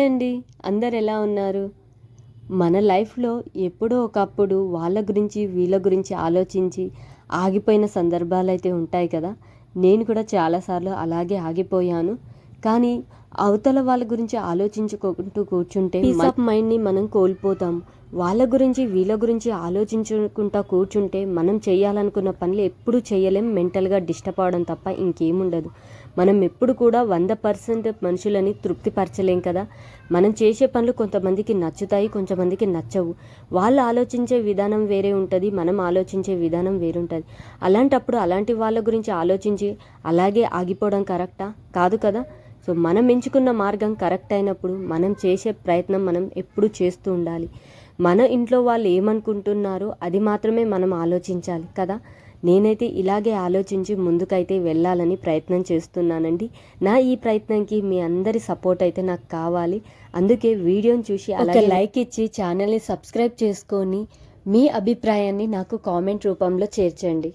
Hi అండి. అందరు ఎలా ఉన్నారు? మన లైఫ్‌లో ఎప్పుడో ఒకప్పుడు వాళ్ళ గురించి, వీళ్ళ గురించి ఆలోచించి ఆగిపోయిన సందర్భాలైతే ఉంటాయి కదా! నేను కూడా చాలా సార్లు అలాగే ఆగిపోయాను. కానీ అవతల వాళ్ళ గురించి ఆలోచించుకుంటూ కూర్చుంటే పీస్ ఆఫ్ మైండ్‌ని మనం కోల్పోతాం. వాళ్ళ గురించి, వీళ్ళ గురించి ఆలోచించుకుంటా కూర్చుంటే మనం చేయాలనుకున్న పనులు ఎప్పుడూ చేయలేం. మెంటల్‌గా డిస్టర్బ్ అవ్వడం తప్ప ఇంకేముండదు. మనం ఎప్పుడు కూడా 100% మనుషులని తృప్తిపరచలేం కదా! మనం చేసే పనులు కొంతమందికి నచ్చుతాయి, కొంతమందికి నచ్చవు. వాళ్ళు ఆలోచించే విధానం వేరే ఉంటది. మనం ఆలోచించే విధానం వేరుంటది. అలాంటప్పుడు అలాంటి వాళ్ళ గురించి ఆలోచించి అలాగే ఆగిపోవడం కరెక్టా? కాదు కదా! సో, మనం ఎంచుకున్న మార్గం కరెక్ట్ అయినప్పుడు మనం చేసే ప్రయత్నం మనం ఎప్పుడూ చేస్తూ ఉండాలి. మన ఇంట్లో వాళ్ళు ఏమనుకుంటున్నారో అది మాత్రమే మనం ఆలోచించాలి కదా! నేనైతే ఇలాగే ఆలోచించి ముందుకైతే వెళ్ళాలని ప్రయత్నం చేస్తున్నానండి. నా ఈ ప్రయత్నంకి మీ అందరి సపోర్ట్ అయితే నాకు కావాలి. అందుకే వీడియోని చూసి అలాగే లైక్ ఇచ్చి ఛానల్‌ని సబ్స్క్రైబ్ చేసుకొని మీ అభిప్రాయాన్ని నాకు కామెంట్ రూపంలో చేర్చండి.